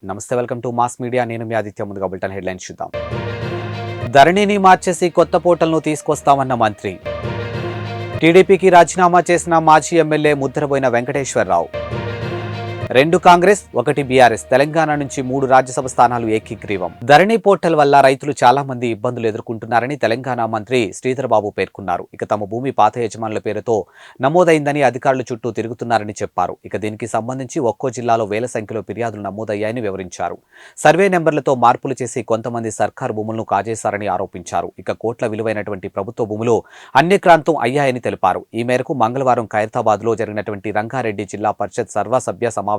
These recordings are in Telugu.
నమస్తే, వెల్కమ్ టు మాస్ మీడియా. నేను మీ ఆదిత్య. ముందుగా బులెటిన్ హెడ్లైన్స్ చూద్దాం. ధరణిని మార్చేసి కొత్త పోర్టల్ను తీసుకొస్తామన్న మంత్రి. టీడీపీకి రాజీనామా చేసిన మాజీ ఎమ్మెల్యే ముద్రబోయిన వెంకటేశ్వరరావు. 2 కాంగ్రెస్, 1 బీఆర్ఎస్. తెలంగాణ నుంచి 3 రాజ్యసభ స్థానాలు ఏకీగ్రీవం. ధరణి పోర్టల్ వల్ల రైతులు చాలా మంది ఇబ్బందులు ఎదుర్కొంటున్నారని తెలంగాణ మంత్రి శ్రీధర్ బాబు పేర్కొన్నారు. తమ భూమి పాత యజమానుల పేరుతో నమోదైందని అధికారులు చుట్టూ తిరుగుతున్నారని చెప్పారు. దీనికి సంబంధించి ఒక్కో జిల్లాలో వేల సంఖ్యలో ఫిర్యాదులు నమోదయ్యాయని వివరించారు. సర్వే నెంబర్లతో మార్పులు చేసి కొంతమంది సర్కారు భూములను కాజేశారని ఆరోపించారు. కోట్ల విలువైనటువంటి ప్రభుత్వ భూములు అన్యక్రాంతం అయ్యాయని తెలిపారు. ఈ మేరకు మంగళవారం ఖైరతాబాద్లో జరిగినటువంటి రంగారెడ్డి జిల్లా పరిషత్ సర్వసభ్య సమావేశంలో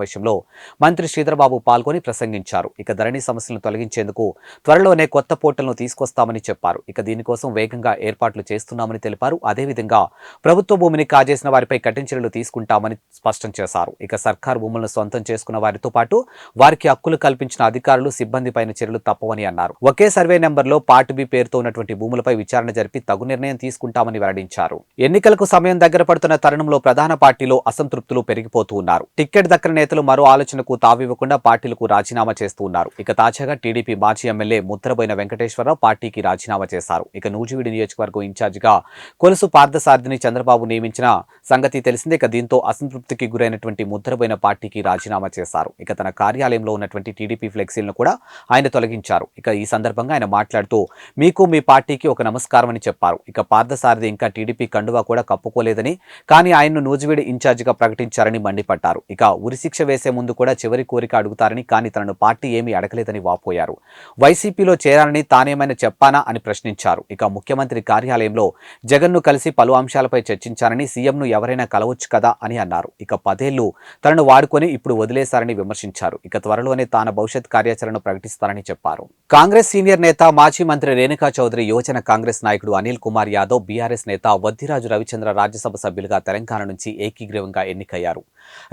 మంత్రి శ్రీధర్ బాబు పాల్గొని ప్రసంగించారు. ధరణి సమస్యలను తొలగించేందుకు త్వరలోనే కొత్త పోర్టల్ను తీసుకొస్తామని చెప్పారు. దీనికోసం వేగంగా ఏర్పాట్లు చేస్తున్నామని తెలిపారు. అదేవిధంగా ప్రభుత్వ భూమిని కాజేసిన వారిపై కఠిన చర్యలు తీసుకుంటామని స్పష్టం చేశారు. సర్కారు భూములను సొంతం చేసుకున్న వారితో పాటు వారికి హక్కులు కల్పించిన అధికారులు, సిబ్బందిపైన చర్యలు తప్పవని అన్నారు. ఒకే సర్వే నెంబర్లో పార్ట్ బి పేరుతో ఉన్నటువంటి భూములపై విచారణ జరిపి తగు నిర్ణయం తీసుకుంటామని వెల్లడించారు. ఎన్నికలకు సమయం దగ్గర పడుతున్న తరుణంలో ప్రధాన పార్టీలో అసంతృప్తులు పెరిగిపోతూ ఉన్నారు. టికెట్ దక్కని నేతలు మరో ఆలోచనకు తావివ్వకుండా పార్టీలకు రాజీనామా చేస్తూ ఉన్నారు. తాజాగా టీడీపీ మాజీ ఎమ్మెల్యే ముద్రబోయిన వెంకటేశ్వరరావు పార్టీకి రాజీనామా చేశారు. నూజివీడు నియోజకవర్గం ఇన్ఛార్జిగా కొలుసు పార్థసారథిని చంద్రబాబు నియమించిన సంగతి తెలిసిందే. దీంతో అసంతృప్తికి గురైనటువంటి ముద్రబోయిన పార్టీకి రాజీనామా చేశారు. తన కార్యాలయంలో ఉన్నటువంటి టీడీపీ ఫ్లెక్సీలను కూడా ఆయన తొలగించారు. ఈ సందర్భంగా ఆయన మాట్లాడుతూ మీకు మీ పార్టీకి ఒక నమస్కారం అని చెప్పారు. పార్థసారథి ఇంకా టీడీపీ కండువా కూడా కప్పుకోలేదని, కానీ ఆయన్ను నూజివీడు ఇన్ఛార్జిగా ప్రకటించారని మండిపడ్డారు. ఉరిశిక్ష వేసే ముందు కూడా చివరి కోరిక అడుగుతారని, కానీ తనను పార్టీ ఏమీ అడగలేదని వాపోయారు. వైసీపీలో చేరాలని తానేమైనా చెప్పానా అని ప్రశ్నించారు. ముఖ్యమంత్రి కార్యాలయంలో జగన్ను కలిసి పలు అంశాలపై చర్చించారని, సీఎంను ఎవరైనా కలవచ్చు కదా అని అన్నారు. 10 ఏళ్లు తనను వాడుకొని ఇప్పుడు వదిలేశారని విమర్శించారు. త్వరలోనే తాను భవిష్యత్ కార్యాచరణ ప్రకటిస్తారని చెప్పారు. కాంగ్రెస్ సీనియర్ నేత మాజీ మంత్రి రేణుకా చౌదరి, యువజన కాంగ్రెస్ నాయకుడు అనిల్ కుమార్ యాదవ్, బీఆర్ఎస్ నేత వద్దిరాజు రవిచంద్ర రాజ్యసభ సభ్యులుగా తెలంగాణ నుంచి ఏకీగ్రీవంగా ఎన్నికయ్యారు.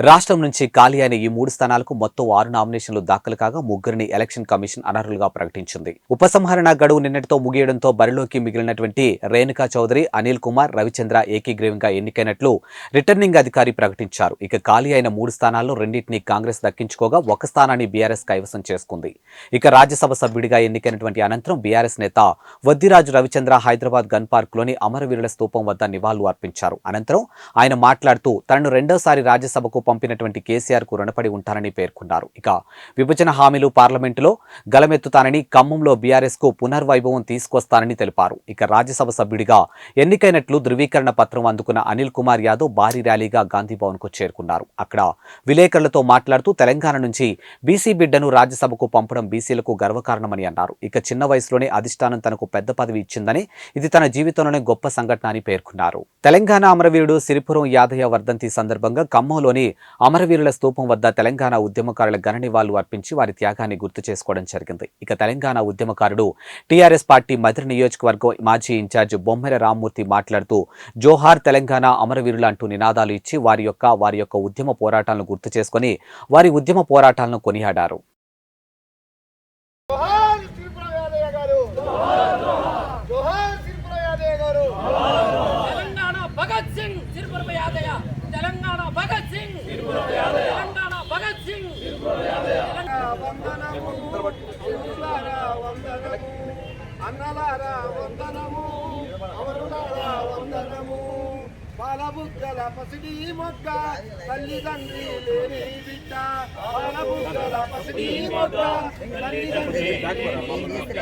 రాష్ట్రం నుంచి ఖాళీ అయిన ఈ 3 స్థానాలకు మొత్తం 6 నామినేషన్లు దాఖలు కాగా ముగ్గురిని ఎలక్షన్ కమిషన్ అనర్హులుగా ప్రకటించింది. ఉపసంహరణ గడువు నిన్నటితో ముగియడంతో బరిలోకి మిగిలినటువంటి రేణుకా చౌదరి, అనిల్ కుమార్, రవిచంద్ర ఏకీగ్రీవంగా ఎన్నికైనట్లు రిటర్నింగ్ అధికారి ప్రకటించారు. ఖాళీ అయిన 3 స్థానాల్లో 2టిని కాంగ్రెస్ దక్కించుకోగా 1 స్థానాన్ని బీఆర్ఎస్ కైవసం చేసుకుంది. రాజ్యసభ సభ్యుడిగా ఎన్నికైనటువంటి అనంతరం బీఆర్ఎస్ నేత వద్దిరాజు రవిచంద్ర హైదరాబాద్ గన్ పార్క్లోని అమరవీరుల స్తూపం వద్ద నివాళులు అర్పించారు. అనంతరం ఆయన మాట్లాడుతూ తనను రెండోసారి రాజ్యసభకు పంపినటువంటి కేసీఆర్ కు రుణపడి ఉంటారని పేర్కొన్నారు. విభజన హామీలు పార్లమెంటులో గలమెత్తుతానని, ఖమ్మంలో బీఆర్ఎస్ కు పునర్వైభవం తీసుకొస్తానని తెలిపారు. రాజ్యసభ సభ్యుడిగా ఎన్నికైనట్లు ధృవీకరణ పత్రం అందుకున్న అనిల్ కుమార్ యాదవ్ భారీ ర్యాలీగా గాంధీభవన్ కు చేరుకున్నారు. అక్కడ విలేకరులతో మాట్లాడుతూ తెలంగాణ నుంచి బీసీ బిడ్డను రాజ్యసభకు పంపడం బీసీలకు గర్వకారణమని అన్నారు. చిన్న వయసులోనే అధిష్టానం తనకు పెద్ద పదవి ఇచ్చిందని, ఇది తన జీవితంలోనే గొప్ప సంఘటన అని పేర్కొన్నారు. తెలంగాణ అమరవీరుడు సిరిపురం యాదయ్య వర్ధంతి సందర్భంగా ఖమ్మంలోని అమరవీరుల స్తూపం వద్ద తెలంగాణ ఉద్యమకారుల ఘన నివాళులు అర్పించి వారి త్యాగాన్ని గుర్తు చేసుకోవడం జరిగింది. తెలంగాణ ఉద్యమకారుడు టీఆర్ఎస్ పార్టీ మధుర నియోజకవర్గం మాజీ ఇన్ఛార్జ్ బొమ్మెర రామ్మూర్తి మాట్లాడుతూ జోహార్ తెలంగాణ అమరవీరులు అంటూ నినాదాలు ఇచ్చి వారి యొక్క ఉద్యమ పోరాటాలను గుర్తు చేసుకుని వారి ఉద్యమ పోరాటాలను కొనియాడారు. అన్నలారా వందనము, అమరులారా వందనము, బాలబుగ్గల పసిడి మొగ్గ, తల్లిదండ్రి లేని బిడ్డ, బాలబుగ్గల పసిడి మొగ్గ, తల్లిదండ్రి లేని బిడ్డ,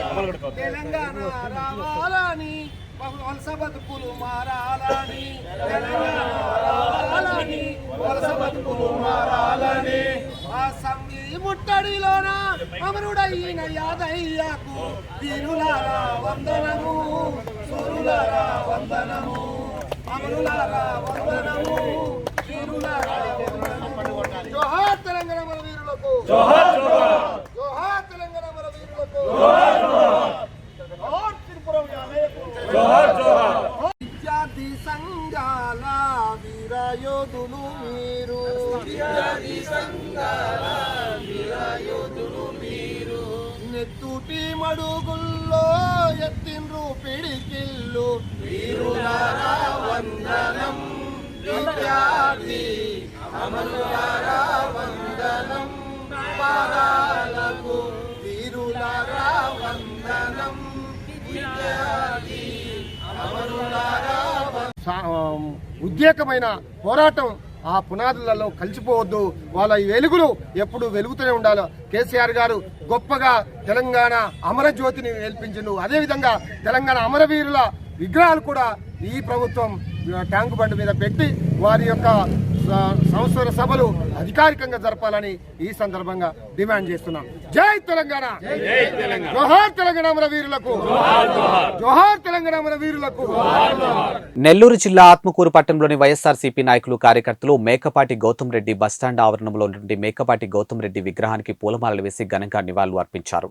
తెలంగాణ రావాలని వలస బతుకులు మారాలని, తెలంగాణ రావాలని వలస బతుకులు మారాలని, అసెంబ్లీ ముట్టడిలోన అమరుడైన యాదయ్యకు వీరులారా వందనము, సూరులారా వందనము, అమరులారా వందనము, వీరులారా వందనము. జోహార్ తెలంగాణ మన వీరులకు, జోహార్ జోహార్, జోహార్ తెలంగాణ మన వీరులకు, జోహార్ జోహార్, జోహార్ త్రిపురం యాదయ్యకు, జోహార్ జోహార్. విద్యార్థి సంఘాల వీరయోధులు మీరు, విద్యార్థి సంఘాల వీరయోధులు మీరు, నెత్తుటి మడుగుల్లో ఎత్తిండ్రు పిడికిల్లు, వీరులారా వందనం, విద్యార్థి అమరులారా వందనం, పాదాలకు వీరులారా వందనం విద్యార్థి అమరులారా ఉద్రేకమైన పోరాటం ఆ పునాదులలో కలిసిపోవద్దు. వాళ్ళ ఈ వెలుగులు ఎప్పుడు వెలుగుతూనే ఉండాలి. కేసీఆర్ గారు గొప్పగా తెలంగాణ అమరజ్యోతిని ఏల్పించిండు. అదేవిధంగా తెలంగాణ అమరవీరుల విగ్రహాలు కూడా ఈ ప్రభుత్వం ట్యాంకు బండ్ మీద పెట్టి వారి యొక్క సంవత్సర సభలు అధికారికంగా జరపాలని ఈ సందర్భంగా డిమాండ్ చేస్తున్నాం. జై తెలంగాణ, జోహార్ తెలంగాణ అమరవీరులకు, జోహార్ తెలంగాణ అమరవీరులకు. నెల్లూరు జిల్లా ఆత్మకూరు పట్టణంలోని వైఎస్ఆర్సీపీ నాయకులు కార్యకర్తలు మేకపాటి గౌతమ్ రెడ్డి బస్టాండ్ ఆవరణంలో నుండి మేకపాటి గౌతమ్ రెడ్డి విగ్రహానికి పూలమాలలు వేసి ఘనంగా నివాళులు అర్పించారు.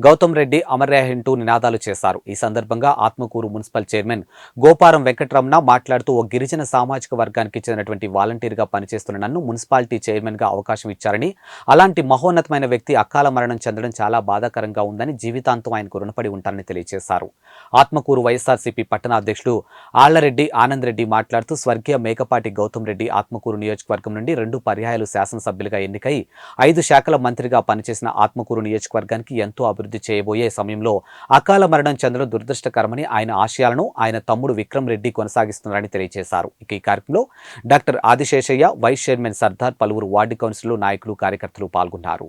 గౌతమ్ రెడ్డి అమర్యాహింటూ నినాదాలు చేశారు. ఈ సందర్భంగా ఆత్మకూరు మున్సిపల్ చైర్మన్ గోపారం వెంకటరమణ మాట్లాడుతూ ఓ గిరిజన సామాజిక వర్గానికి చెందినటువంటి వాలంటీర్ గా పనిచేస్తున్న నన్ను మున్సిపాలిటీ చైర్మన్ గా అవకాశం ఇచ్చారని, అలాంటి మహోన్నతమైన వ్యక్తి అకాల మరణం చెందడం చాలా బాధాకరంగా ఉందని, జీవితాంతం ఆయనకు రుణపడి ఉంటారని తెలియజేశారు. ఆత్మకూరు వైఎస్ఆర్సీపీ పట్టణ అధ్యక్షుడు ఆళ్లరెడ్డి ఆనంద్ రెడ్డి మాట్లాడుతూ స్వర్గీయ మేకపాటి గౌతమ్ రెడ్డి ఆత్మకూరు నియోజకవర్గం నుండి 2 పర్యాయాలు శాసనసభ్యులుగా ఎన్నికై 5 శాఖల మంత్రిగా పనిచేసిన ఆత్మకూరు నియోజకవర్గానికి ఎంతో అభివృద్ధి చేయబోయే సమయంలో అకాల మరణం చెందడం దురదృష్టకరమని, ఆయన ఆశయాలను ఆయన తమ్ముడు విక్రమ్ రెడ్డి కొనసాగిస్తున్నారని తెలియజేశారు. ఇక ఈ కార్యక్రమంలో doctor Adiseshaiah, vice chairman Sardar, పలువురు వార్డు కౌన్సిలర్లు, నాయకులు, కార్యకర్తలు పాల్గొన్నారు.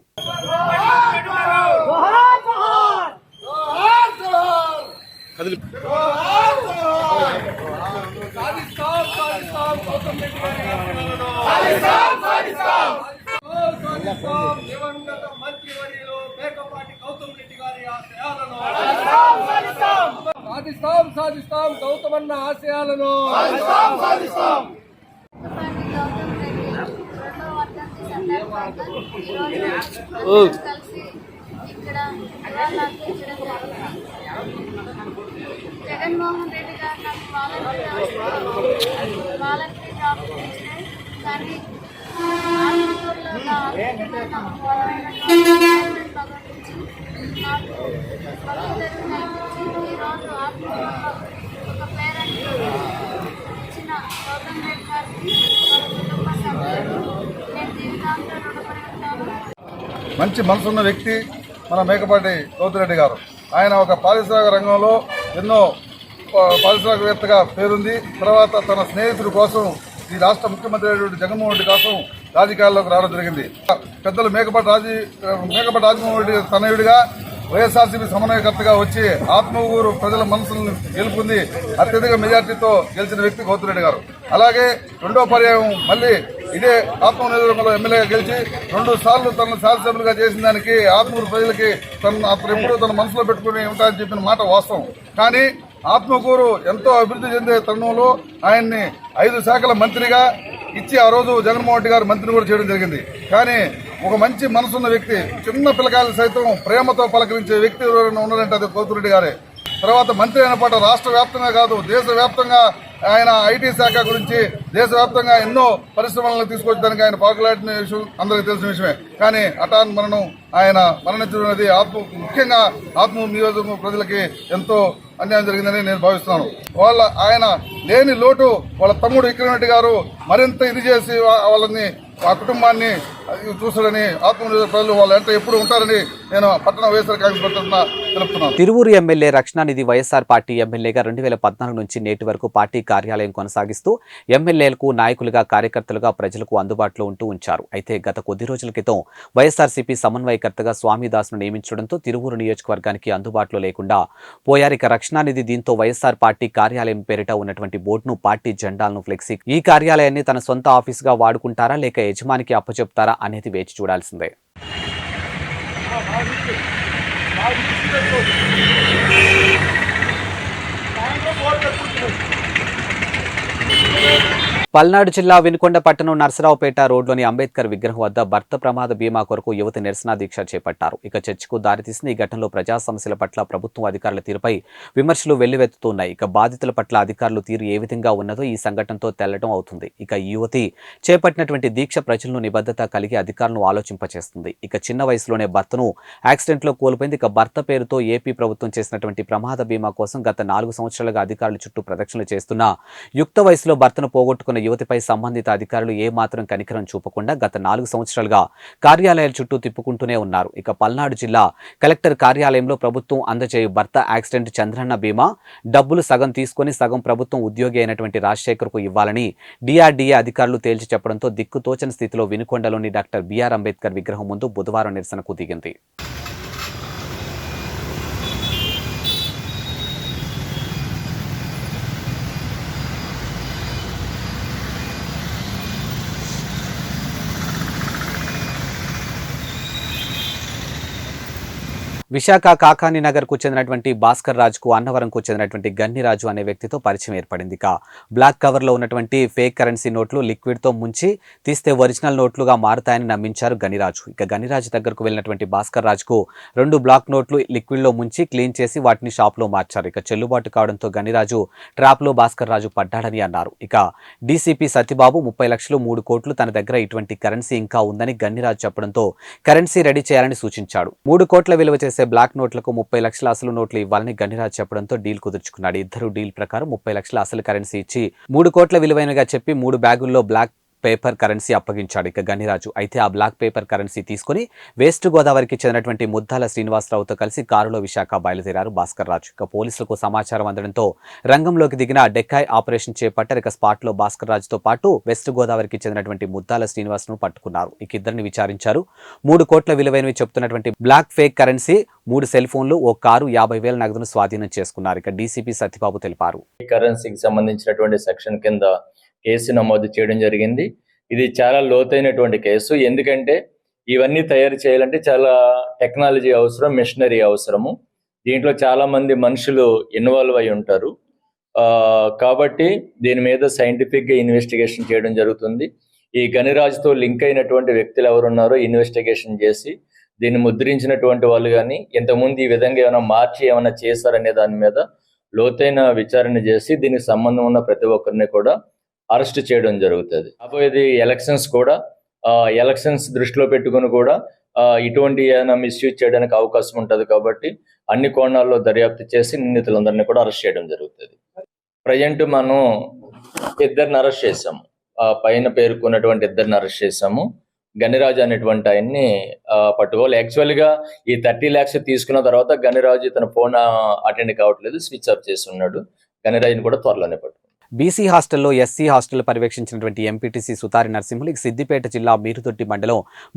సాధిస్తాం గౌతమన్న ఆశయాలను. జగన్మోహన్ రెడ్డి గారు నాకు వాలంటీర్ జాబ్ ఇచ్చినాయి. కానీ ఆత్మకూరులో ఈరోజు ఆత్మకూరులో ఒక పేరెంట్ ఇచ్చిన గౌతమ్ రెడ్డి గారికి కుటుంబ సభ్యులు నేను జీవితాంతం రుణపడి ఉంటాను. మంచి మనసున్న వ్యక్తి మన మేకపాటి గౌతమ్ రెడ్డి గారు. ఆయన ఒక పారిశ్రామిక రంగంలో ఎన్నో పారిశ్రామికవేత్తగా పేరుంది. తర్వాత తన స్నేహితుడి కోసం ఈ రాష్ట్ర ముఖ్యమంత్రి అయినటువంటి జగన్మోహన్ రెడ్డి కోసం రాజకీయాల్లోకి రావడం జరిగింది. పెద్దలు మేకపాటి రాజమోహన్ రెడ్డి తనయుడిగా వైఎస్ఆర్సీపీ సమన్వయకర్తగా వచ్చి ఆత్మకూరు ప్రజల మనసులను గెలుపొంది అత్యధిక మెజార్టీతో గెలిచిన వ్యక్తి గౌతమ్ రెడ్డి గారు. అలాగే రెండో పర్యాయం మళ్ళీ ఇదే ఆత్మకూరు నియోజకవర్గంలో ఎమ్మెల్యేగా గెలిచి 2 సార్లు తన శాసనసభ్యులుగా చేసిన దానికి ఆత్మకూరు ప్రజలకి అతను ఎప్పుడూ తన మనసులో పెట్టుకుని ఉంటారని చెప్పిన మాట వాస్తవం. కానీ ఆత్మకూరు ఎంతో అభివృద్ధి చెందే తరుణంలో ఆయన్ని 5 శాఖల మంత్రిగా ఇచ్చి ఆ రోజు జగన్మోహన్ రెడ్డి గారు మంత్రిని కూడా చేయడం జరిగింది. కానీ ఒక మంచి మనసున్న వ్యక్తి, చిన్న పిల్లకాయలు సైతం ప్రేమతో పలకరించే వ్యక్తి ఎవరైనా ఉన్నారంటే అది గౌతమ్ రెడ్డి గారే. తర్వాత మంత్రి అయిన పాట రాష్ట్ర వ్యాప్తంగా కాదు దేశవ్యాప్తంగా ఆయన ఐటీ శాఖ గురించి దేశవ్యాప్తంగా ఎన్నో పరిశ్రమలను తీసుకొచ్చడానికి ఆయన పాకులాడిన విషయం అందరికీ తెలిసిన విషయమే. కానీ హఠాన్ మరణం ఆయన మరణించడం అనేది ముఖ్యంగా ఆత్మకూరు నియోజకవర్గం ప్రజలకి ఎంతో అన్యాయం జరిగిందని నేను భావిస్తున్నాను. ఆయన లేని లోటు వాళ్ళ తమ్ముడు విక్రమ్ రెడ్డి గారు మరింత ఇది చేసి వాళ్ళని ఆ కుటుంబాన్ని చూసాడని ఆత్మకూరు ప్రజలు వాళ్ళు ఎంత ఎప్పుడు ఉంటారని నేను పట్టణ వైఎస్ఆర్ కాంగ్రెస్ తరఫున తెలుపుతున్నాను. తిరువూరు ఎమ్మెల్యే రక్షణానిధి వైఎస్ఆర్ పార్టీ ఎమ్మెల్యేగా 2014 నుంచి నేటి వరకు పార్టీ కార్యాలయం కొనసాగిస్తూ ఎమ్మెల్యేలకు, నాయకులుగా, కార్యకర్తలుగా ప్రజలకు అందుబాటులో ఉంచారు. అయితే గత కొద్ది రోజుల క్రితం వైఎస్ఆర్సీపీ సమన్వయకర్తగా స్వామిదాస్ను నియమించడంతో తిరువూరు నియోజకవర్గానికి అందుబాటులో లేకుండా పోయారు. ఇక రక్షణానిధి దీంతో వైఎస్ఆర్ పార్టీ కార్యాలయం పేరిట ఉన్నటువంటి బోర్డును, పార్టీ జెండాలను, ఫ్లెక్సీ ఈ కార్యాలయాన్ని తన సొంత ఆఫీసుగా వాడుకుంటారా లేక యజమానికి అప్పచెప్తారా అనేది వేచి చూడాల్సిందే. పల్నాడు జిల్లా వినుకొండ పట్టణం నర్సరావుపేట రోడ్లోని అంబేద్కర్ విగ్రహం వద్ద భర్త ప్రమాద బీమా కొరకు యువతి నిరసన దీక్ష చేపట్టారు. ఇక చర్చకు దారితీసిన ఈ ఘటనలో ప్రజా సమస్యల పట్ల ప్రభుత్వం అధికారుల తీరుపై విమర్శలు వెల్లువెత్తుతున్నాయి. ఇక బాధితుల పట్ల అధికారుల తీరు ఏ విధంగా ఉన్నదో ఈ సంఘటనతో తెల్లడం అవుతుంది. ఇక ఈ యువతి చేపట్టినటువంటి దీక్ష ప్రజలను నిబద్ధత కలిగి అధికారులను ఆలోచింపచేస్తుంది. ఇక చిన్న వయసులోనే భర్తను యాక్సిడెంట్లో కోల్పోయింది. ఇక భర్త పేరుతో ఏపీ ప్రభుత్వం చేసినటువంటి ప్రమాద బీమా కోసం గత 4 సంవత్సరాలుగా అధికారుల చుట్టూ ప్రదక్షిణలు చేస్తున్న యుక్త వయసులో భర్తను పోగొట్టుకున్న యువతిపై సంబంధిత అధికారులు ఏమాత్రం కనికరం చూపకుండా గత 4 సంవత్సరాలుగా కార్యాలయాల చుట్టూ తిప్పుకుంటూనే ఉన్నారు. ఇక పల్నాడు జిల్లా కలెక్టర్ కార్యాలయంలో ప్రభుత్వం అందజేయు భర్త యాక్సిడెంట్ చంద్రన్న బీమా డబ్బులు సగం తీసుకుని సగం ప్రభుత్వం ఉద్యోగి అయినటువంటి రాజశేఖర్కు ఇవ్వాలని డిఆర్డీఏ అధికారులు తేల్చి చెప్పడంతో దిక్కుతోచని స్థితిలో వినుకొండలోని డాక్టర్ బిఆర్ అంబేద్కర్ విగ్రహం ముందు బుధవారం నిరసనకు దిగింది. విశాఖ కాకాని నగర్కు చెందినటువంటి భాస్కర్ రాజుకు అన్నవరంకు చెందినటువంటి గన్నిరాజు అనే వ్యక్తితో పరిచయం ఏర్పడింది. ఇక బ్లాక్ కవర్లో ఉన్నటువంటి ఫేక్ కరెన్సీ నోట్లు లిక్విడ్తో ముంచి తీస్తే ఒరిజినల్ నోట్లుగా మారుతాయని నమ్మించారు గనిరాజు. ఇక గనిరాజు దగ్గరకు వెళ్ళినటువంటి భాస్కర్ రాజుకు 2 బ్లాక్ నోట్లు లిక్విడ్లో ముంచి క్లీన్ చేసి వాటిని షాప్లో మార్చారు. ఇక చెల్లుబాటు కావడంతో గనిరాజు ట్రాప్లో భాస్కర్ రాజు పడ్డాడని అన్నారు. ఇక డీసీపీ సత్యబాబు 30 లక్షలు 3 కోట్లు తన దగ్గర ఇటువంటి కరెన్సీ ఇంకా ఉందని గన్నిరాజు చెప్పడంతో కరెన్సీ రెడీ చేయాలని సూచించాడు. 3 కోట్ల విలువ చేసే బ్లాక్ నోట్లకు 30 లక్షల అసలు నోట్లు ఇవ్వాలని గనిరాజ్ చెప్పడంతో డీల్ కుదుర్చుకున్నాడు. ఇద్దరు డీల్ ప్రకారం 30 లక్షల అసలు కరెన్సీ ఇచ్చి 3 కోట్ల విలువైనగా చెప్పి 3 బ్యాగుల్లో బ్లాక్ పేపర్ కరెన్సీ అప్పగించాడు ఇక గనిరాజు. అయితే ఆ బ్లాక్ పేపర్ కరెన్సీ తీసుకుని వెస్ట్ గోదావరికి చెందినటువంటి ముద్దాల శ్రీనివాసరావుతో కలిసి కారులో విశాఖ బయలుదేరారు భాస్కర్ రాజు. ఇక పోలీసులకు సమాచారం అందడంతో రంగంలోకి దిగిన డెక్కాయ్ ఆపరేషన్ చేపట్టారు. ఇక స్పాట్ లో భాస్కర్ రాజుతో పాటు వెస్ట్ గోదావరికి చెందినటువంటి ముద్దాల శ్రీనివాసను పట్టుకున్నారు. ఇక ఇద్దరిని విచారించారు. 3 కోట్ల విలువైనవి చెప్తున్నటువంటి బ్లాక్ ఫేక్ కరెన్సీ 3 సెల్ ఫోన్లు ఓ కారు 50,000 నగదును స్వాధీనం చేసుకున్నారు. ఇక డీసీపీ సత్యబాబు తెలిపారు. కరెన్సీకి సంబంధించినటువంటి సెక్షన్ కింద కేసు నమోదు చేయడం జరిగింది. ఇది చాలా లోతైనటువంటి కేసు. ఎందుకంటే ఇవన్నీ తయారు చేయాలంటే చాలా టెక్నాలజీ అవసరం, మెషినరీ అవసరము. దీంట్లో చాలా మంది మనుషులు ఇన్వాల్వ్ అయి ఉంటారు. కాబట్టి దీని మీద సైంటిఫిక్ గా ఇన్వెస్టిగేషన్ చేయడం జరుగుతుంది. ఈ గనిరాజుతో లింక్ అయినటువంటి వ్యక్తులు ఎవరున్నారో ఇన్వెస్టిగేషన్ చేసి దీన్ని ముద్రించినటువంటి వాళ్ళు కానీ ఇంతకుముందు ఈ విధంగా ఏమైనా మార్చి ఏమైనా చేశారనే దాని మీద లోతైన విచారణ చేసి దీనికి సంబంధం ఉన్న ప్రతి ఒక్కరిని కూడా అరెస్ట్ చేయడం జరుగుతుంది. రాబోయేది ఎలక్షన్స్ కూడా, ఎలక్షన్స్ దృష్టిలో పెట్టుకుని కూడా ఇటువంటి ఏమైనా మిస్యూజ్ చేయడానికి అవకాశం ఉంటుంది. కాబట్టి అన్ని కోణాల్లో దర్యాప్తు చేసి నిందితులందరినీ కూడా అరెస్ట్ చేయడం జరుగుతుంది. ప్రజెంట్ మనం 2 అరెస్ట్ చేసాము. పైన పేర్కొన్నటువంటి 2 అరెస్ట్ చేసాము. గనిరాజు అనేటువంటి ఆయన్ని పట్టుకోవాలి. యాక్చువల్ గా ఈ 30 lakhs తీసుకున్న తర్వాత గనిరాజు తన ఫోన్ అటెండ్ కావట్లేదు, స్విచ్ ఆఫ్ చేసి ఉన్నాడు. గనిరాజుని కూడా త్వరలోనే పట్టుకోవాలి. బీసీ హాస్టల్లో ఎస్సీ హాస్టల్ పర్యవేక్షించినటువంటి ఎంపీటీసీ సుతారి నరసింహులు సిద్దిపేట జిల్లా మీరుదొడ్డి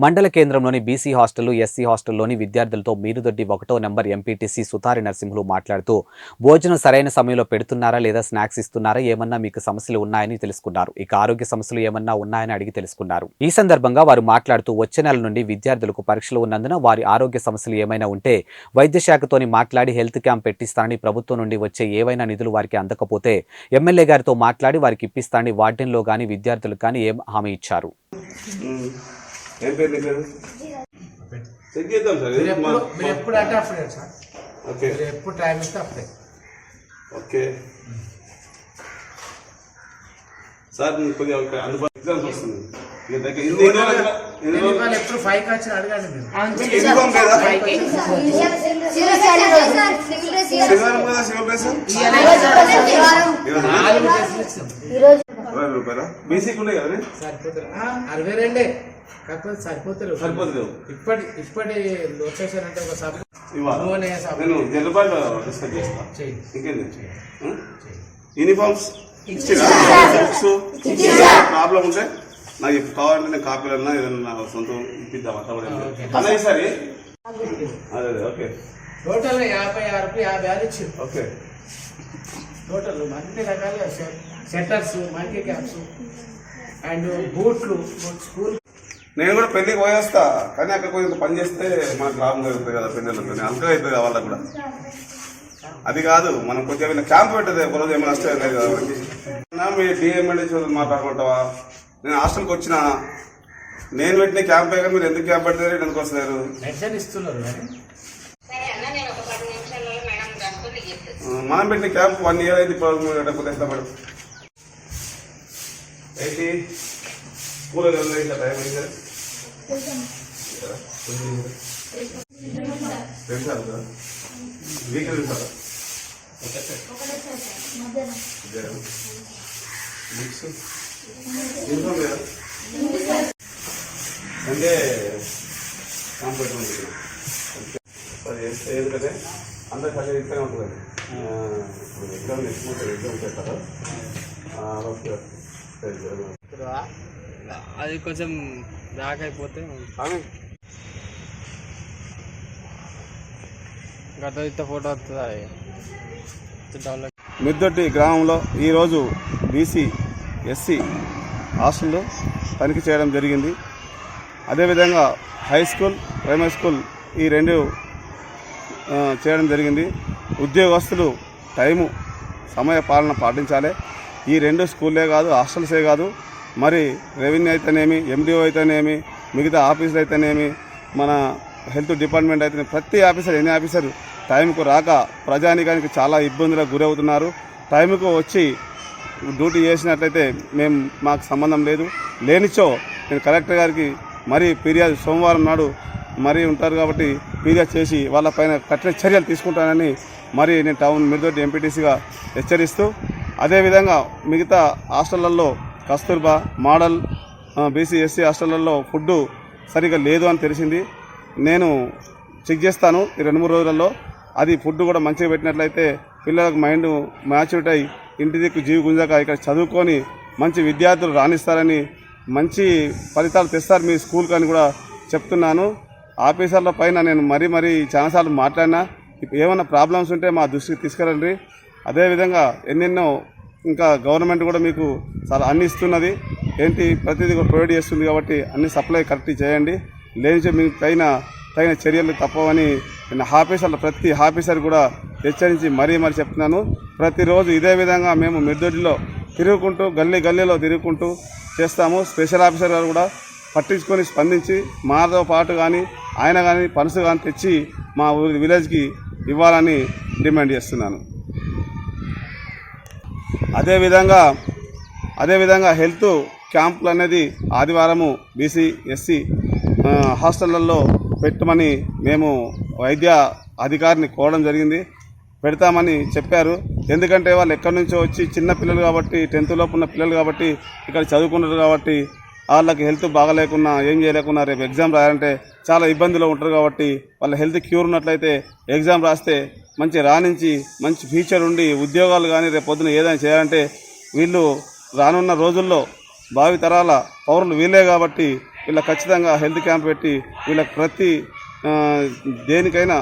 మండల కేంద్రంలోని బీసీ హాస్టల్, ఎస్సీ హాస్టల్లోని విద్యార్థులతో మీరుదొడ్డి 1వ నెంబర్ ఎంపీటీసీ సుతారి నరసింహులు మాట్లాడుతూ భోజనం సరైన సమయంలో పెడుతున్నారా లేదా స్నాక్స్ ఇస్తున్నారా, ఏమన్నా మీకు సమస్యలు ఉన్నాయని తెలుసుకున్నారు. ఇక ఆరోగ్య సమస్యలు ఏమన్నా ఉన్నాయని అడిగి తెలుసుకున్నారు. ఈ సందర్భంగా వారు మాట్లాడుతూ వచ్చే నెల నుండి విద్యార్థులకు పరీక్షలు ఉన్నందున వారి ఆరోగ్య సమస్యలు ఏమైనా ఉంటే వైద్య శాఖతోని మాట్లాడి హెల్త్ క్యాంప్ పెట్టిస్తానని, ప్రభుత్వం నుండి వచ్చే ఏవైనా నిధులు వారికి అందకపోతే ఎమ్మెల్యే గారి మాట్లాడి వారికి ఇప్పిస్తానని వార్డెన్లో గానీ విద్యార్థులకు కానీ ఏం హామీ ఇచ్చారు. సార్ కొద్దిగా ఎగ్జామ్స్ వస్తుంది. ఎప్పుడు 5 వచ్చి అడగండి. బీసీకి ఉన్నాయి కదా, 62 కాకపోతే సరిపోతారు. ఇప్పటి లొకేషన్ అంటే నేను జల్లుబాటు డిస్కస్ చేస్తాను. ఇంకేంటి యూనిఫామ్స్ ప్రాబ్లం ఉంటే నాకు కావాలంటే నేను కాపీలన్నా ఏదన్నా సొంతం ఇప్పిద్దాం అన్నది సరే. అదే ఓకే. టోటల్ 56 ఇచ్చింది. ఓకే. టోటల్ అన్ని రకాల సెటర్స్, మంకీ క్యాప్స్ అండ్ బూట్లు, స్కూల్. నేను కూడా పెళ్లికి పోయేస్తా, కానీ అక్కడ కొంచెం పని చేస్తే మనకు లాభం జరుగుతుంది కదా, పెళ్ళిళ్ళతో అంతగా అవుతుంది వాళ్ళకు కూడా. అది కాదు, మనం కొంచెం ఏమైనా క్యాంప్ పెట్టదు ఒకరోజు ఏమైనా నష్టం లేదు కదా. మీ డిఎంఎల్ఏ మాట్లాడుకుంటావా? నేను హాస్టల్కి వచ్చిన నేను పెట్టిన క్యాంప్ అయ్యాక మీరు ఎందుకు క్యాంప్ పెడతారు, ఎందుకు వస్తున్నారు? మనం పెట్టిన క్యాంప్ 1 year అయింది. ఇప్పుడు ఎంత మేడం ఏంటి స్కూల్ ఇట్లా టైం అయింది తెలుసా? వీకెండ్ తెలుసా? యూనిఫామ్ లేదా అంటే కాంపిటేషన్ ఉంటుంది అది ఎందుకంటే అందరు కలిసి ఇస్తూనే ఉంటుంది. ఇప్పుడు ఎగ్జామ్ నెక్స్ట్ మంత్ ఎగ్జామ్ పెట్టారా అది కొంచెం బ్యాక్ అయిపోతే గత ఇంత ఫోటో వస్తుంది. మిద్దొడ్డి గ్రామంలో ఈరోజు బీసీ ఎస్సీ హాస్టల్లో తనిఖీ చేయడం జరిగింది. అదేవిధంగా హై స్కూల్ ప్రైమరీ స్కూల్ ఈ రెండు చేయడం జరిగింది. ఉద్యోగస్తులు టైము సమయ పాలన పాటించాలి. ఈ రెండు స్కూల్లే కాదు హాస్టల్సే కాదు, మరి రెవెన్యూ అయితేనేమి, ఎండిఓ అయితేనేమి, మిగతా ఆఫీసులు అయితేనేమి, మన హెల్త్ డిపార్ట్మెంట్ అయితేనేమి, ప్రతి ఆఫీసర్ ఎన్ని ఆఫీసర్ టైంకు రాక ప్రజానికానికి చాలా ఇబ్బందులకు గురవుతున్నారు. టైంకు వచ్చి డ్యూటీ చేసినట్లయితే మాకు సంబంధం లేదు. లేనిచో నేను కలెక్టర్ గారికి మరీ ఫిర్యాదు సోమవారం నాడు మరీ ఉంటారు కాబట్టి ఫిర్యాదు చేసి వాళ్ళపైన కఠిన చర్యలు తీసుకుంటానని మరి నేను టౌన్ మిద్దొడ్డి ఎంపీటీసీగా హెచ్చరిస్తూ, అదేవిధంగా మిగతా హాస్టళ్లలో కస్తూర్బా మోడల్ బీసీ ఎస్సీ హాస్టళ్లలో ఫుడ్డు సరిగా లేదు అని తెలిసింది. నేను చెక్ చేస్తాను ఈ 2-3 రోజులలో. అది ఫుడ్ కూడా మంచిగా పెట్టినట్లయితే పిల్లలకు మైండ్ మ్యాచ్యూరిటీ అయ్యి ఇంటి దిక్కు జీవి గుంజాక ఇక్కడ చదువుకొని మంచి విద్యార్థులు రాణిస్తారని, మంచి ఫలితాలు తెస్తారు మీ స్కూల్కి అని కూడా చెప్తున్నాను. ఆఫీసర్ల పైన నేను మరీ చాలాసార్లు మాట్లాడినా. ఏమైనా ప్రాబ్లమ్స్ ఉంటే మా దృష్టికి తీసుకురండి. అదేవిధంగా ఎన్నెన్నో ఇంకా గవర్నమెంట్ కూడా మీకు చాలా అన్ని ఇస్తున్నది, ప్రతిదీ కూడా ప్రొవైడ్ చేస్తుంది కాబట్టి అన్ని సప్లై కరెక్ట్ చేయండి. లేనిచో మీకు తగిన చర్యలు తప్పవని నేను ఆఫీసర్లు ప్రతి ఆఫీసర్ కూడా హెచ్చరించి మరీ చెప్తున్నాను. ప్రతిరోజు ఇదే విధంగా మేము మిద్దొడ్డిలో తిరుగుకుంటూ గల్లీలో తిరుగుకుంటూ చేస్తాము. స్పెషల్ ఆఫీసర్ గారు కూడా పట్టించుకొని స్పందించి మాతో పాటు కానీ ఆయన కానీ పనసు కానీ తెచ్చి మా ఊరి విలేజ్కి ఇవ్వాలని డిమాండ్ చేస్తున్నాను. అదేవిధంగా హెల్త్ క్యాంపులు అనేది ఆదివారము బీసీ ఎస్సీ హాస్టళ్లలో పెట్టమని మేము వైద్య అధికారిని కోరడం జరిగింది. పెడతామని చెప్పారు. ఎందుకంటే వాళ్ళు ఎక్కడి నుంచో వచ్చి చిన్న పిల్లలు కాబట్టి, 10th లోపు ఉన్న పిల్లలు కాబట్టి, ఇక్కడ చదువుకున్నారు కాబట్టి వాళ్ళకి హెల్త్ బాగలేకున్నా ఏం చేయలేకున్నా రేపు ఎగ్జామ్ రాయాలంటే చాలా ఇబ్బందులు ఉంటారు. కాబట్టి వాళ్ళ హెల్త్ క్యూర్ ఉన్నట్లయితే ఎగ్జామ్ రాస్తే మంచి రాణించి మంచి ఫ్యూచర్ ఉండి ఉద్యోగాలు కానీ రేపు పొద్దున ఏదైనా చేయాలంటే వీళ్ళు రానున్న రోజుల్లో భావి తరాల పౌరులు వీళ్ళే కాబట్టి వీళ్ళ ఖచ్చితంగా హెల్త్ క్యాంప్ పెట్టి వీళ్ళకి ప్రతి దేనికైనా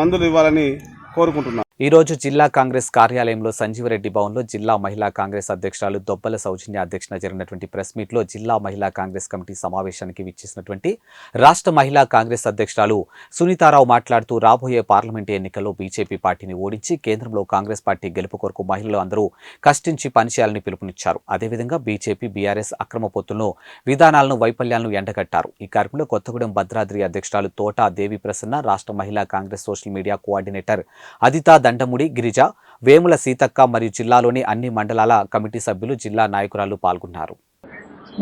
మందులు ఇవ్వాలని కోరుకుంటున్నాను. ఈ రోజు జిల్లా కాంగ్రెస్ కార్యాలయంలో సంజీవరెడ్డి భవన్లో జిల్లా మహిళా కాంగ్రెస్ అధ్యక్షురాలు దొబ్బల సౌజన్య అధ్యక్షతన జరిగినటువంటి ప్రెస్ మీట్లో జిల్లా మహిళా కాంగ్రెస్ కమిటీ సమావేశానికి విచ్చేసినటువంటి రాష్ట్ర మహిళా కాంగ్రెస్ అధ్యక్షురాలు సునీతారావు మాట్లాడుతూ రాబోయే పార్లమెంటు ఎన్నికల్లో బీజేపీ పార్టీని ఓడించి కేంద్రంలో కాంగ్రెస్ పార్టీ గెలుపు కొరకు మహిళలు అందరూ కష్టించి పనిచేయాలని పిలుపునిచ్చారు. అదేవిధంగా బీజేపీ బీఆర్ఎస్ అక్రమ పొత్తులను విధానాలను వైఫల్యాలను ఎండగట్టారు. ఈ కార్యక్రమంలో కొత్తగూడెం భద్రాద్రి అధ్యక్షురాలు తోట దేవి ప్రసన్న, రాష్ట్ర మహిళా Congress social media coordinator Aditha Dandamudi Girija, Vemula Seethakka మరియు జిల్లాలోని అన్ని మండలాల కమిటీ సభ్యులు, జిల్లా నాయకురాలు పాల్గొన్నారు.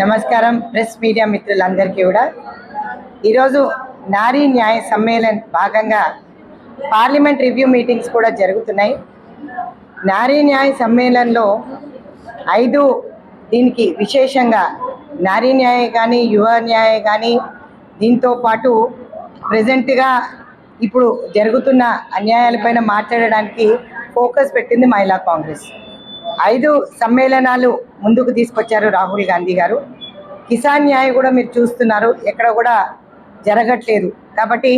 నమస్కారం ప్రెస్ మీడియా మిత్రులందరికీ కూడా. ఈరోజు నారీ న్యాయ సమ్మేళన్ భాగంగా పార్లమెంట్ రివ్యూ మీటింగ్స్ కూడా జరుగుతున్నాయి. నారీ న్యాయ సమ్మేళన్లో 5 దీనికి విశేషంగా నారీ న్యాయ కానీ యువ న్యాయ కానీ దీంతో పాటు ప్రజెంట్గా ఇప్పుడు జరుగుతున్న అన్యాయాలపైన మాట్లాడడానికి ఫోకస్ పెట్టింది మహిళా కాంగ్రెస్. 5 సమ్మేళనాలు ముందుకు తీసుకొచ్చారు రాహుల్ గాంధీ గారు. కిసాన్ న్యాయ కూడా మీరు చూస్తున్నారు, ఎక్కడ కూడా జరగట్లేదు. కాబట్టి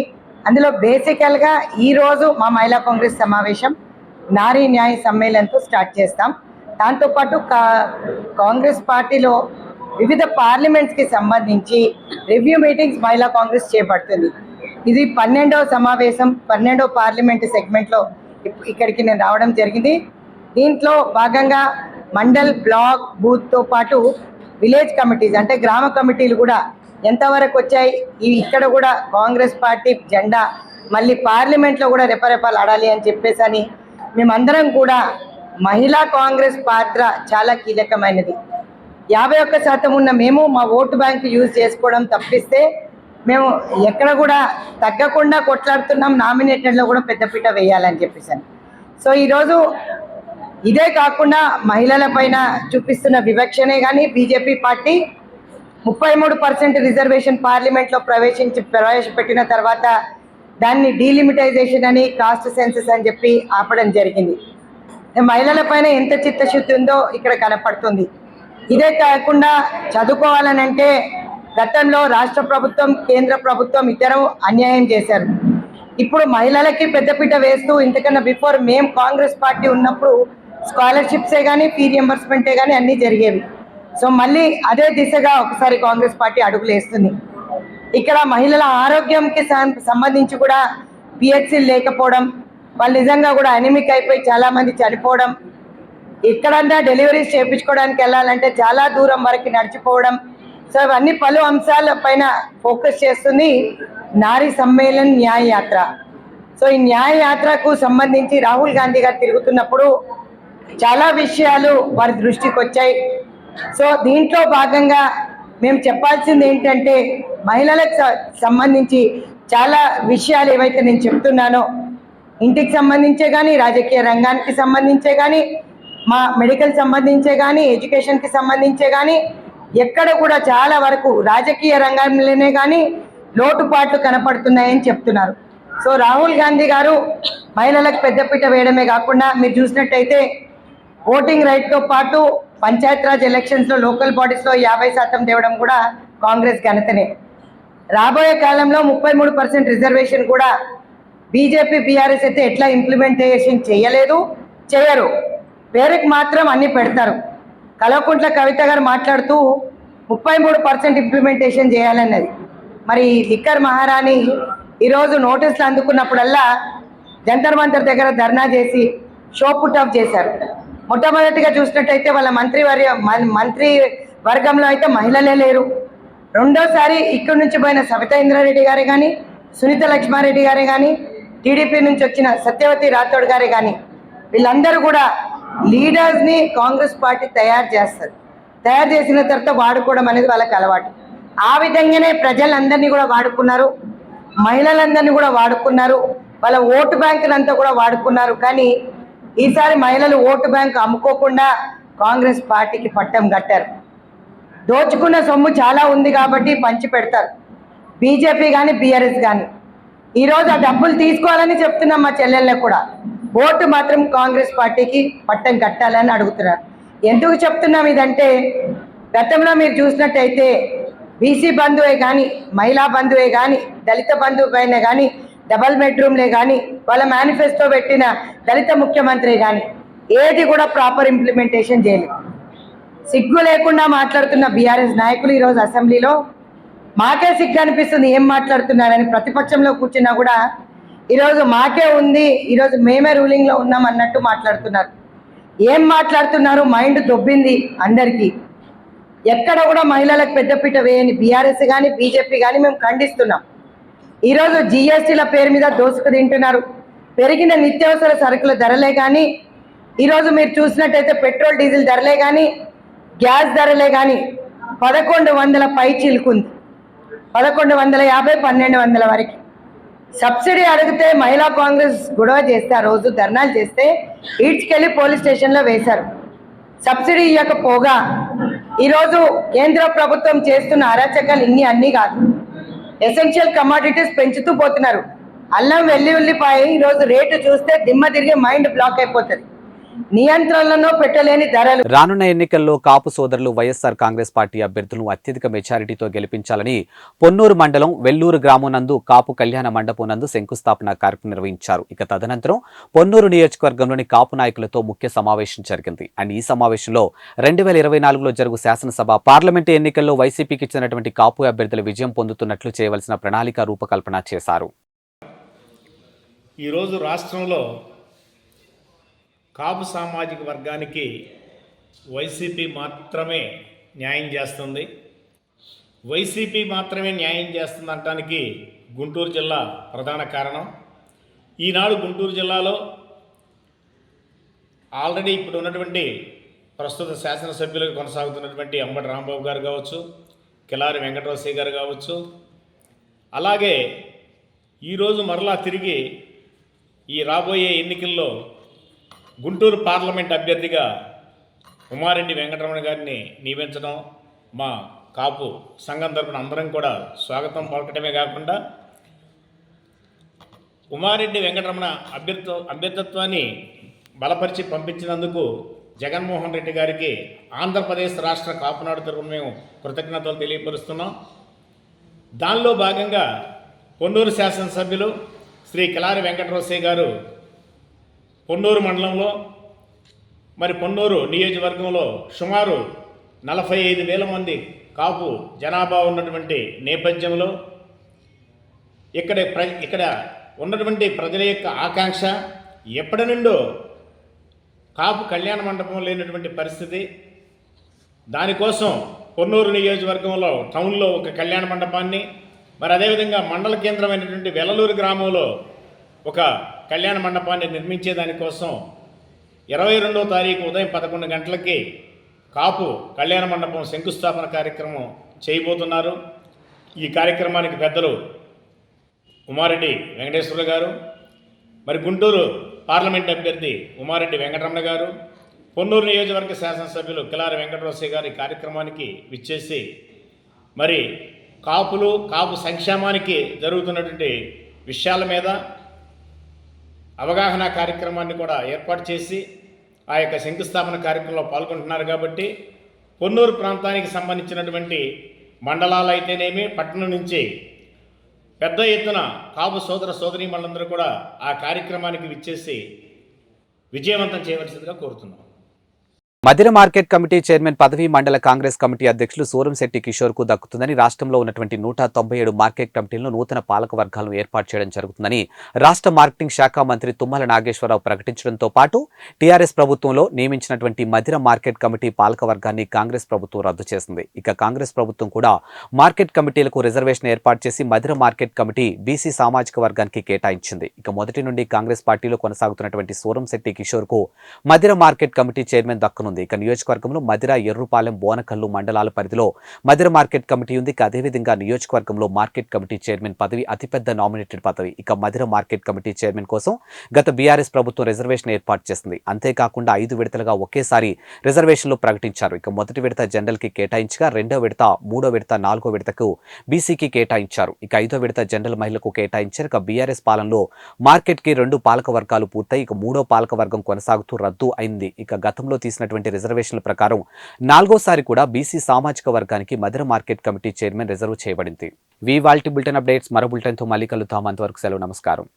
అందులో బేసికల్గా ఈరోజు మా మహిళా కాంగ్రెస్ సమావేశం నారీ న్యాయ సమ్మేళనంతో స్టార్ట్ చేస్తాం. దాంతోపాటు కాంగ్రెస్ పార్టీలో వివిధ పార్లమెంట్స్కి సంబంధించి రివ్యూ మీటింగ్స్ మహిళా కాంగ్రెస్ చేపడుతుంది. ఇది 12వ సమావేశం, 12వ పార్లమెంటు సెగ్మెంట్లో ఇక్కడికి నేను రావడం జరిగింది. దీంట్లో భాగంగా మండల్, బ్లాక్, బూత్తో పాటు విలేజ్ కమిటీస్ అంటే గ్రామ కమిటీలు కూడా ఎంతవరకు వచ్చాయి, ఇక్కడ కూడా కాంగ్రెస్ పార్టీ జెండా మళ్ళీ పార్లమెంట్లో కూడా రెపరెపాలు ఆడాలి అని చెప్పేసి అని మేమందరం కూడా మహిళా కాంగ్రెస్ పాత్ర చాలా కీలకమైనది. 51% ఉన్న మేము మా ఓటు బ్యాంక్ యూజ్ చేసుకోవడం తప్పిస్తే మేము ఎక్కడ కూడా తగ్గకుండా కొట్లాడుతున్నాం. నామినేటెడ్లో కూడా పెద్దపీట వేయాలని చెప్పేసాను. సో ఈరోజు ఇదే కాకుండా మహిళల పైన చూపిస్తున్న వివక్షనే కానీ బీజేపీ పార్టీ 33% రిజర్వేషన్ పార్లమెంట్లో ప్రవేశపెట్టిన తర్వాత దాన్ని డీలిమిటైజేషన్ అని కాస్ట్ సెన్సస్ అని చెప్పి ఆపడం జరిగింది. మహిళల పైన ఎంత చిత్తశుద్ధి ఉందో ఇక్కడ కనపడుతుంది. ఇదే కాకుండా చదువుకోవాలనంటే గతంలో రాష్ట్ర ప్రభుత్వం కేంద్ర ప్రభుత్వం ఇద్దరు అన్యాయం చేశారు. ఇప్పుడు మహిళలకి పెద్దపీట వేస్తూ ఇంతకన్నా బిఫోర్ మేము కాంగ్రెస్ పార్టీ ఉన్నప్పుడు స్కాలర్షిప్సే కానీ ఫీ రియంబర్స్మెంటే కానీ అన్నీ జరిగేవి. సో మళ్ళీ అదే దిశగా ఒకసారి కాంగ్రెస్ పార్టీ అడుగులు వేస్తుంది. ఇక్కడ మహిళల ఆరోగ్యంకి సంబంధించి కూడా పిహెచ్సి లేకపోవడం, వాళ్ళు నిజంగా కూడా అనెమిక్ అయిపోయి చాలామంది చనిపోవడం, ఎక్కడన్నా డెలివరీస్ చేయించుకోవడానికి వెళ్ళాలంటే చాలా దూరం వరకు నడిచిపోవడం. సో ఇవన్నీ పలు అంశాల పైన ఫోకస్ చేస్తుంది నారీ సమ్మేళన్ న్యాయ యాత్ర. సో ఈ న్యాయ యాత్రకు సంబంధించి రాహుల్ గాంధీ గారు తిరుగుతున్నప్పుడు చాలా విషయాలు వారి దృష్టికి వచ్చాయి. సో దీంట్లో భాగంగా మేము చెప్పాల్సింది ఏంటంటే మహిళలకు సంబంధించి చాలా విషయాలు ఏవైతే నేను చెప్తున్నానో ఇంటికి సంబంధించే కానీ, రాజకీయ రంగానికి సంబంధించే కానీ, మా మెడికల్ సంబంధించే కానీ, ఎడ్యుకేషన్కి సంబంధించే కానీ, ఎక్కడ కూడా చాలా వరకు రాజకీయ రంగంలోనే కానీ లోటుపాట్లు కనపడుతున్నాయని చెప్తున్నారు. సో రాహుల్ గాంధీ గారు మహిళలకు పెద్దపీట వేయడమే కాకుండా మీరు చూసినట్టయితే ఓటింగ్ రైట్తో పాటు పంచాయతీరాజ్ ఎలక్షన్స్లో లోకల్ బాడీస్లో 50% తేవడం కూడా కాంగ్రెస్ ఘనతనే. రాబోయే కాలంలో 33% రిజర్వేషన్ కూడా బీజేపీ బీఆర్ఎస్ అయితే ఎట్లా ఇంప్లిమెంటేషన్ చేయలేదు, చేయరు, పేరుకి మాత్రం అన్నీ పెడతారు. కల్వకుంట్ల కవిత గారు మాట్లాడుతూ 33% ఇంప్లిమెంటేషన్ చేయాలన్నది. మరి లిక్కర్ మహారాణి ఈరోజు నోటీసులు అందుకున్నప్పుడల్లా జంతర్ మంతర్ దగ్గర ధర్నా చేసి షో పుట్ ఆఫ్ చేశారు. మొట్టమొదటిగా చూసినట్టయితే వాళ్ళ మంత్రి వర్గంలో అయితే మహిళలే లేరు. రెండోసారి ఇక్కడి నుంచి పోయిన సవితా ఇంద్రారెడ్డి గారే కానీ, సునీత లక్ష్మారెడ్డి గారే కానీ, టీడీపీ నుంచి వచ్చిన సత్యవతి రాథోడ్ గారే కానీ వీళ్ళందరూ కూడా లీడర్స్ని కాంగ్రెస్ పార్టీ తయారు చేస్తుంది. తయారు చేసిన తర్వాత వాడుకోవడం అనేది వాళ్ళకి అలవాటు. ఆ విధంగానే ప్రజలందరినీ కూడా వాడుకున్నారు, మహిళలందరినీ కూడా వాడుకున్నారు, వాళ్ళ ఓటు బ్యాంకుని అంతా కూడా వాడుకున్నారు. కానీ ఈసారి మహిళలు ఓటు బ్యాంకు అమ్ముకోకుండా కాంగ్రెస్ పార్టీకి పట్టం కట్టారు. దోచుకున్న సొమ్ము చాలా ఉంది కాబట్టి పంచి పెడతారు బీజేపీ కానీ బీఆర్ఎస్ కానీ. ఈరోజు ఆ డబ్బులు తీసుకోవాలని చెప్తున్నాం మా చెల్లెళ్ళకు కూడా. ఓటు మాత్రం కాంగ్రెస్ పార్టీకి పట్టం కట్టాలని అడుగుతున్నారు. ఎందుకు చెప్తున్నాం ఇదంటే గతంలో మీరు చూసినట్టయితే బీసీ బంధువే కానీ, మహిళా బంధువే కానీ, దళిత బంధువు పైన కానీ, డబల్ బెడ్రూమ్లే కానీ, వాళ్ళ మేనిఫెస్టో పెట్టిన దళిత ముఖ్యమంత్రి కానీ ఏది కూడా ప్రాపర్ ఇంప్లిమెంటేషన్ చేయలేదు. సిగ్గు లేకుండా మాట్లాడుతున్న బీఆర్ఎస్ నాయకులు ఈరోజు అసెంబ్లీలో మాకే సిగ్గు అనిపిస్తుంది ఏం మాట్లాడుతున్నారని. ప్రతిపక్షంలో కూర్చున్నా కూడా ఈరోజు మాకే ఉంది, ఈరోజు మేమే రూలింగ్లో ఉన్నాం అన్నట్టు మాట్లాడుతున్నారు. ఏం మాట్లాడుతున్నారు? మైండ్ దొబ్బింది అందరికీ. ఎక్కడ కూడా మహిళలకు పెద్దపీట వేయని బీఆర్ఎస్ కానీ బీజేపీ కానీ మేము ఖండిస్తున్నాం. ఈరోజు జిఎస్టీల పేరు మీద దోసుకు తింటున్నారు. పెరిగిన నిత్యావసర సరుకుల ధరలే కానీ, ఈరోజు మీరు చూసినట్టయితే పెట్రోల్ డీజిల్ ధరలే కానీ, గ్యాస్ ధరలే కానీ 1100 పై చిలుకుంది. 1150, 1200 వరకు. సబ్సిడీ అడిగితే మహిళా కాంగ్రెస్ గొడవ చేస్తే, ఆ రోజు ధర్నాలు చేస్తే ఈడ్చుకెళ్ళి పోలీస్ స్టేషన్లో వేశారు. సబ్సిడీ ఇవ్వకపోగా ఈరోజు కేంద్ర ప్రభుత్వం చేస్తున్న అరాచకాలు అన్నీ కాదు, ఎసెన్షియల్ కమాడిటీస్ పెంచుతూ పోతున్నారు. అల్లం వెల్లుల్లిపాయ ఈరోజు రేటు చూస్తే దిమ్మ తిరిగి మైండ్ బ్లాక్ అయిపోతుంది. నియంత్రణలో పెట్టలేని ధరలు. రానున్న ఎన్నికల్లో కాపు సోదరులు వైఎస్ఆర్ కాంగ్రెస్ పార్టీ అభ్యర్థులను అత్యధిక మెజారిటీతో గెలిపించాలని పొన్నూరు మండలం వెల్లూరు గ్రామం నందు కాపు కళ్యాణ మండపం నందు శంకుస్థాపన కార్యక్రమం నిర్వహించారు. ఇక తదనంతరం పొన్నూరు నియోజకవర్గంలోని కాపు నాయకులతో ముఖ్య సమావేశం జరిగింది. అండ్ ఈ సమావేశంలో 2024లో జరుగు శాసనసభ పార్లమెంటు ఎన్నికల్లో వైసీపీకి ఇచ్చినటువంటి కాపు అభ్యర్థులు విజయం పొందుతున్నట్లు చేయవలసిన ప్రణాళిక రూపకల్పన చేశారు. ఈరోజు రాష్ట్రంలో కాపు సామాజిక వర్గానికి వైసీపీ మాత్రమే న్యాయం చేస్తుంది. వైసీపీ మాత్రమే న్యాయం చేస్తుంది అనడానికి గుంటూరు జిల్లా ప్రధాన కారణం. ఈనాడు గుంటూరు జిల్లాలో ఆల్రెడీ ఇప్పుడు ఉన్నటువంటి ప్రస్తుత శాసనసభ్యులుగా కొనసాగుతున్నటువంటి అంబటి రాంబాబు గారు కావచ్చు, కిలారి వెంకటరమణ గారు కావచ్చు, అలాగే ఈరోజు మరలా తిరిగి ఈ రాబోయే ఎన్నికల్లో గుంటూరు పార్లమెంట్ అభ్యర్థిగా ఉమారెడ్డి వెంకటరమణ గారిని నియమించడం మా కాపు సంఘం తరపున అందరం కూడా స్వాగతం పలకటమే కాకుండా ఉమారెడ్డి వెంకటరమణ అభ్యర్థిత్వాన్ని బలపరిచి పంపించినందుకు జగన్మోహన్ రెడ్డి గారికి ఆంధ్రప్రదేశ్ రాష్ట్ర కాపునాడు తరపున మేము కృతజ్ఞతలు తెలియపరుస్తున్నాం. దానిలో భాగంగా పొన్నూరు శాసనసభ్యులు శ్రీ కిలారి వెంకటరోసయ్య గారు పొన్నూరు మండలంలో మరి పొన్నూరు నియోజకవర్గంలో సుమారు 45,000 మంది కాపు జనాభా ఉన్నటువంటి నేపథ్యంలో ఇక్కడ ఉన్నటువంటి ప్రజల యొక్క ఆకాంక్ష ఎప్పటి నుండో కాపు కళ్యాణ మండపం లేనటువంటి పరిస్థితి. దానికోసం పొన్నూరు నియోజకవర్గంలో టౌన్లో ఒక కళ్యాణ మండపాన్ని, మరి అదేవిధంగా మండల కేంద్రమైనటువంటి వెల్లలూరు గ్రామంలో ఒక కళ్యాణ మండపాన్ని నిర్మించే దానికోసం 22వ తారీఖు ఉదయం 11 గంటలకి కాపు కళ్యాణ మండపం శంకుస్థాపన కార్యక్రమం చేయబోతున్నారు. ఈ కార్యక్రమానికి పెద్దలు ఉమారెడ్డి వెంకటేశ్వర గారు, మరి గుంటూరు పార్లమెంట్ అభ్యర్థి ఉమారెడ్డి వెంకటరమణ గారు, పొన్నూరు నియోజకవర్గ శాసనసభ్యులు కిలారి వెంకటరోసయ్య గారి కార్యక్రమానికి విచ్చేసి మరి కాపు సంక్షేమానికి జరుగుతున్నటువంటి విషయాల మీద అవగాహన కార్యక్రమాన్ని కూడా ఏర్పాటు చేసి ఆ యొక్క శంకుస్థాపన కార్యక్రమంలో పాల్గొంటున్నారు. కాబట్టి పొన్నూరు ప్రాంతానికి సంబంధించినటువంటి మండలాలు అయితేనేమి, పట్టణం నుంచి పెద్ద ఎత్తున కాపు సోదరీమణులందరూ కూడా ఆ కార్యక్రమానికి విచ్చేసి విజయవంతం చేయవలసిందిగా కోరుతున్నాం. మధిర మార్కెట్ కమిటీ చైర్మన్ పదవి మండల కాంగ్రెస్ కమిటీ అధ్యక్షులు సూరంశెట్టి కిషోర్ కు దక్కుతుందని, రాష్ట్రంలో ఉన్నటువంటి 197 మార్కెట్ కమిటీలను నూతన పాలక వర్గాలను ఏర్పాటు చేయడం జరుగుతుందని రాష్ట్ర మార్కెటింగ్ శాఖ మంత్రి తుమ్మల నాగేశ్వరరావు ప్రకటించడంతో పాటు టీఆర్ఎస్ ప్రభుత్వంలో నియమించినటువంటి మధిర మార్కెట్ కమిటీ పాలక వర్గాన్ని కాంగ్రెస్ ప్రభుత్వం రద్దు చేసింది. ఇక కాంగ్రెస్ ప్రభుత్వం కూడా మార్కెట్ కమిటీలకు రిజర్వేషన్ ఏర్పాటు చేసి మధిర మార్కెట్ కమిటీ బీసీ సామాజిక వర్గానికి కేటాయించింది. ఇక మొదటి నుండి కాంగ్రెస్ పార్టీలో కొనసాగుతున్నటువంటి సూరంశెట్టి కిషోర్ కు మధిర మార్కెట్ కమిటీ చైర్మన్ దక్కనుంది. ఇక నియోజకవర్గంలో మధిర, ఎర్రుపాలెం, బోనకల్లు మండలాల పరిధిలో మధిర మార్కెట్ కమిటీ ఉంది. ఇక అదేవిధంగా నియోజకవర్గంలో మార్కెట్ కమిటీ చైర్మన్ పదవి అతిపెద్ద నామినేటెడ్ పదవి. ఇక మధిర మార్కెట్ కమిటీ చైర్మన్ కోసం గత బీఆర్ఎస్ ప్రభుత్వం రిజర్వేషన్ ఏర్పాటు చేసింది. అంతేకాకుండా 5 విడతలుగా ఒకేసారి రిజర్వేషన్లు ప్రకటించారు. ఇక మొదటి విడత జనరల్ కి కేటాయించగా, 2వ విడత, 3వ విడత, 4వ విడతకు బీసీకి కేటాయించారు. ఇక 5వ విడత జనరల్ మహిళలకు కేటాయించారు. ఇక బీఆర్ఎస్ పాలనలో మార్కెట్ కి 2 పాలక వర్గాలు పూర్తయి ఇక 3వ పాలక వర్గం కొనసాగుతూ రద్దు అయింది. ఇక గతంలో తీసినటువంటి రిజర్వేషన్ల ప్రకారం 4వసారి కూడా బీసీ సామాజిక వర్గానికి Madhira market committee chairman reserve చేయబడింది. ఇవాల్టి బులెటిన్ అప్డేట్స్. మరో బులెటిన్తో మళ్ళీ కలుద్దాం. అంతవరకు సెలవు. నమస్కారం.